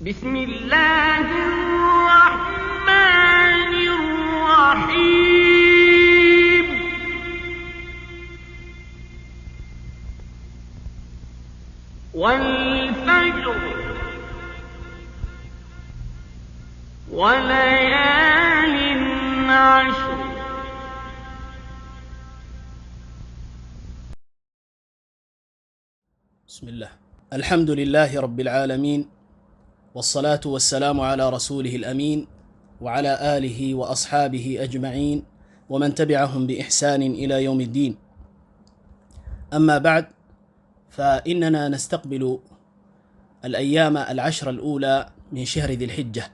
بسم الله الرحمن الرحيم. والفجر وليال عشر. بسم الله. الحمد لله رب العالمين، والصلاة والسلام على رسوله الأمين وعلى آله وأصحابه أجمعين ومن تبعهم بإحسان إلى يوم الدين. أما بعد، فإننا نستقبل الأيام العشر الأولى من شهر ذي الحجة،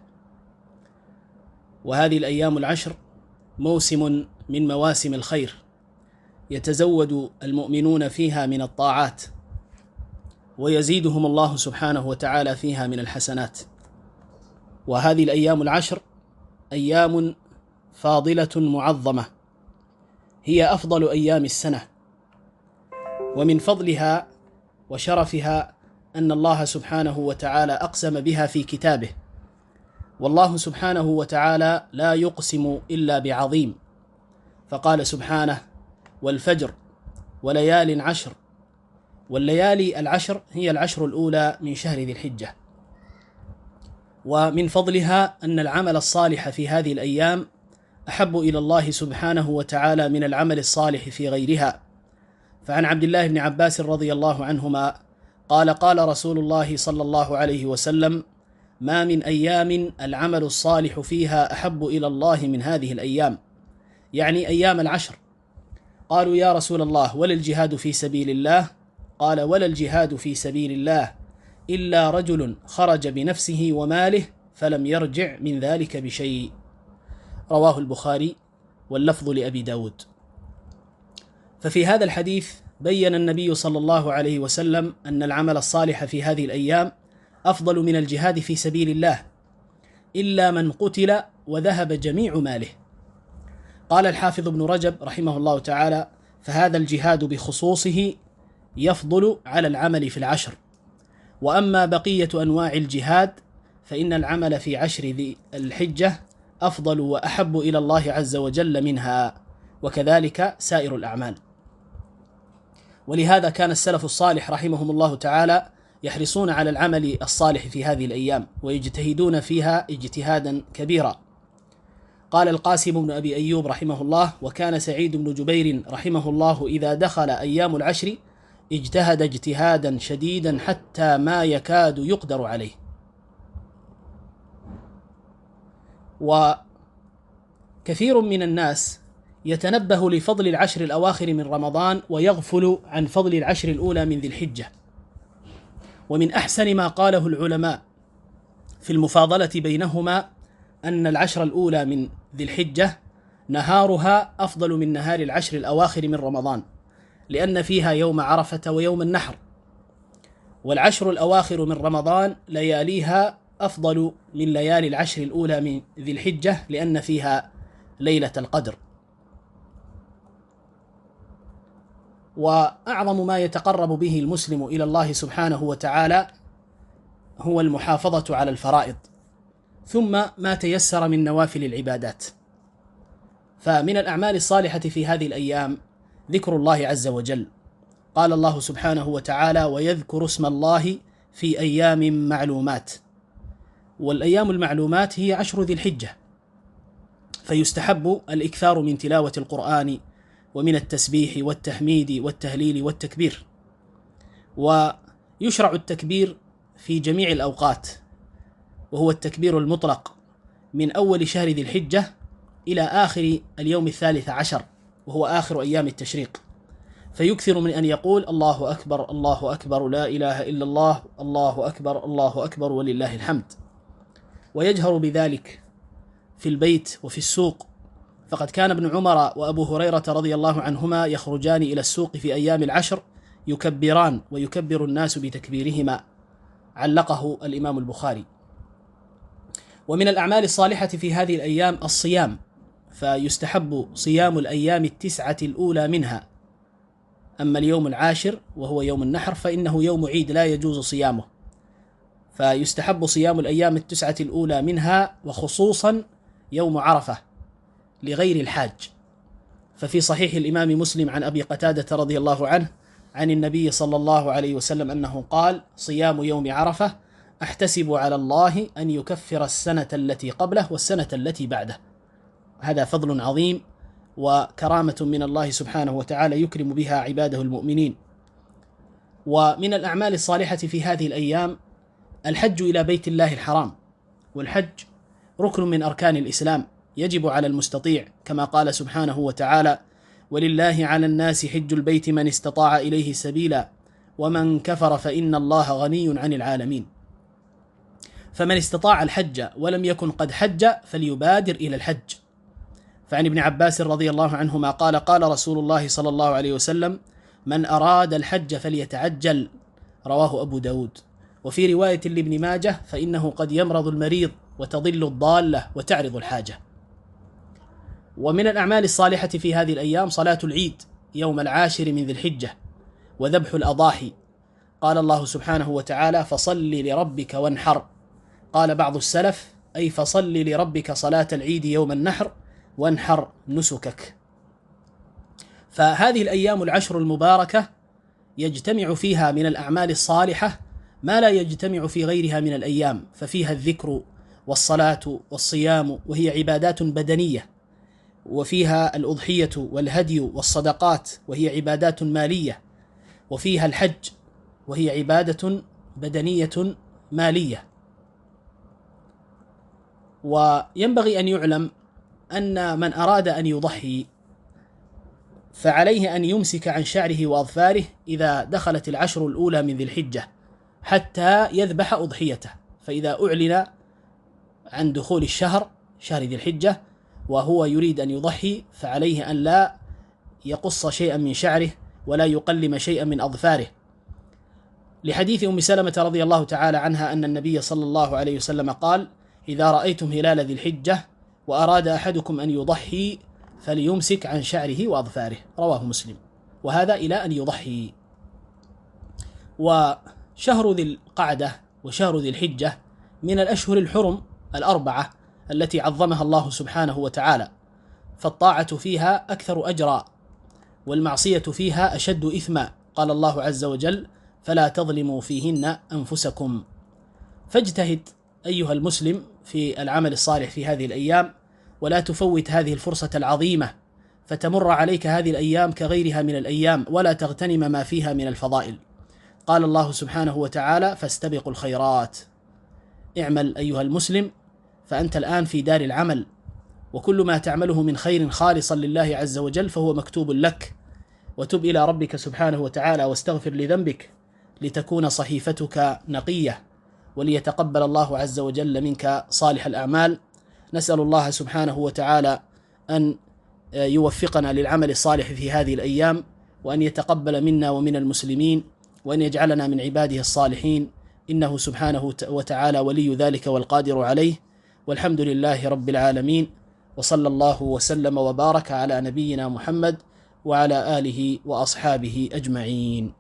وهذه الأيام العشر موسم من مواسم الخير يتزود المؤمنون فيها من الطاعات، ويزيدهم الله سبحانه وتعالى فيها من الحسنات. وهذه الأيام العشر أيام فاضلة معظمة، هي أفضل أيام السنة، ومن فضلها وشرفها أن الله سبحانه وتعالى أقسم بها في كتابه، والله سبحانه وتعالى لا يقسم إلا بعظيم، فقال سبحانه: والفجر وليال عشر. والليالي العشر هي العشر الأولى من شهر ذي الحجة. ومن فضلها أن العمل الصالح في هذه الأيام أحب إلى الله سبحانه وتعالى من العمل الصالح في غيرها. فعن عبد الله بن عباس رضي الله عنهما قال: قال رسول الله صلى الله عليه وسلم: ما من أيام العمل الصالح فيها أحب إلى الله من هذه الأيام، يعني أيام العشر. قالوا: يا رسول الله، ولا الجهاد في سبيل الله؟ قال: ولا الجهاد في سبيل الله إلا رجل خرج بنفسه وماله فلم يرجع من ذلك بشيء. رواه البخاري، واللفظ لأبي داود. ففي هذا الحديث بيّن النبي صلى الله عليه وسلم أن العمل الصالح في هذه الأيام أفضل من الجهاد في سبيل الله، إلا من قتل وذهب جميع ماله. قال الحافظ ابن رجب رحمه الله تعالى: فهذا الجهاد بخصوصه يفضل على العمل في العشر. وأما بقية أنواع الجهاد فإن العمل في عشر ذي الحجة أفضل وأحب إلى الله عز وجل منها، وكذلك سائر الأعمال. ولهذا كان السلف الصالح رحمهم الله تعالى يحرصون على العمل الصالح في هذه الأيام، ويجتهدون فيها اجتهادا كبيرا. قال القاسم بن أبي أيوب رحمه الله: وكان سعيد بن جبير رحمه الله إذا دخل أيام العشر اجتهد اجتهادا شديدا حتى ما يكاد يقدر عليه. وكثير من الناس يتنبه لفضل العشر الأواخر من رمضان ويغفل عن فضل العشر الأولى من ذي الحجة. ومن أحسن ما قاله العلماء في المفاضلة بينهما أن العشر الأولى من ذي الحجة نهارها أفضل من نهار العشر الأواخر من رمضان، لأن فيها يوم عرفة ويوم النحر. والعشر الأواخر من رمضان لياليها أفضل من ليالي العشر الأولى من ذي الحجة، لأن فيها ليلة القدر. وأعظم ما يتقرب به المسلم إلى الله سبحانه وتعالى هو المحافظة على الفرائض، ثم ما تيسر من نوافل العبادات. فمن الأعمال الصالحة في هذه الأيام ذكر الله عز وجل. قال الله سبحانه وتعالى: ويذكر اسم الله في أيام معلومات. والأيام المعلومات هي عشر ذي الحجة، فيستحب الإكثار من تلاوة القرآن ومن التسبيح والتحميد والتهليل والتكبير. ويشرع التكبير في جميع الأوقات، وهو التكبير المطلق من أول شهر ذي الحجة إلى آخر اليوم 13، وهو آخر أيام التشريق. فيكثر من أن يقول: الله أكبر الله أكبر لا إله إلا الله، الله أكبر الله أكبر ولله الحمد. ويجهر بذلك في البيت وفي السوق، فقد كان ابن عمر وأبو هريرة رضي الله عنهما يخرجان إلى السوق في أيام العشر يكبران، ويكبر الناس بتكبيرهما، علقه الإمام البخاري. ومن الأعمال الصالحة في هذه الأيام الصيام، فيستحب صيام الأيام 9 الأولى منها. أما اليوم 10 وهو يوم النحر فإنه يوم عيد لا يجوز صيامه، فيستحب صيام الأيام 9 الأولى منها، وخصوصا يوم عرفة لغير الحاج. ففي صحيح الإمام مسلم عن أبي قتادة رضي الله عنه عن النبي صلى الله عليه وسلم أنه قال: صيام يوم عرفة أحتسب على الله أن يكفر السنة التي قبله والسنة التي بعده. هذا فضل عظيم وكرامة من الله سبحانه وتعالى يكرم بها عباده المؤمنين. ومن الأعمال الصالحة في هذه الأيام الحج إلى بيت الله الحرام، والحج ركن من أركان الإسلام يجب على المستطيع، كما قال سبحانه وتعالى: ولله على الناس حج البيت من استطاع إليه سبيلا ومن كفر فإن الله غني عن العالمين. فمن استطاع الحج ولم يكن قد حج فليبادر إلى الحج. فعن ابن عباس رضي الله عنهما قال: قال رسول الله صلى الله عليه وسلم: من أراد الحج فليتعجل، رواه أبو داود. وفي رواية لابن ماجه: فإنه قد يمرض المريض وتضل الضالة وتعرض الحاجة. ومن الأعمال الصالحة في هذه الأيام صلاة العيد يوم 10 من ذي الحجة، وذبح الأضاحي. قال الله سبحانه وتعالى: فصل لربك وانحر. قال بعض السلف: أي فصل لربك صلاة العيد يوم النحر وانحر نسكك. فهذه الأيام 10 المباركة يجتمع فيها من الأعمال الصالحة ما لا يجتمع في غيرها من الأيام، ففيها الذكر والصلاة والصيام وهي عبادات بدنية، وفيها الأضحية والهدي والصدقات وهي عبادات مالية، وفيها الحج وهي عبادة بدنية مالية. وينبغي أن يعلم أن من أراد أن يضحي فعليه أن يمسك عن شعره وأظفاره إذا دخلت 10 الأولى من ذي الحجة حتى يذبح أضحيته. فإذا أعلن عن دخول شهر ذي الحجة وهو يريد أن يضحي فعليه أن لا يقص شيئا من شعره ولا يقلم شيئا من أظفاره، لحديث أم سلمة رضي الله تعالى عنها أن النبي صلى الله عليه وسلم قال: إذا رأيتم هلال ذي الحجة وأراد أحدكم أن يضحي فليمسك عن شعره وأظفاره، رواه مسلم. وهذا إلى أن يضحي. وشهر ذي القعدة وشهر ذي الحجة من الأشهر الحرم 4 التي عظمها الله سبحانه وتعالى، فالطاعة فيها أكثر أجرا والمعصية فيها أشد إثما. قال الله عز وجل: فلا تظلموا فيهن أنفسكم. فاجتهد أيها المسلم في العمل الصالح في هذه الأيام، ولا تفوت هذه الفرصة العظيمة، فتمر عليك هذه الأيام كغيرها من الأيام ولا تغتنم ما فيها من الفضائل. قال الله سبحانه وتعالى: فاستبقوا الخيرات. اعمل أيها المسلم فأنت الآن في دار العمل، وكل ما تعمله من خير خالصا لله عز وجل فهو مكتوب لك. وتب إلى ربك سبحانه وتعالى واستغفر لذنبك لتكون صحيفتك نقية، وليتقبل الله عز وجل منك صالح الأعمال. نسأل الله سبحانه وتعالى أن يوفقنا للعمل الصالح في هذه الأيام، وأن يتقبل منا ومن المسلمين، وأن يجعلنا من عباده الصالحين، إنه سبحانه وتعالى ولي ذلك والقادر عليه. والحمد لله رب العالمين، وصلى الله وسلم وبارك على نبينا محمد وعلى آله وأصحابه أجمعين.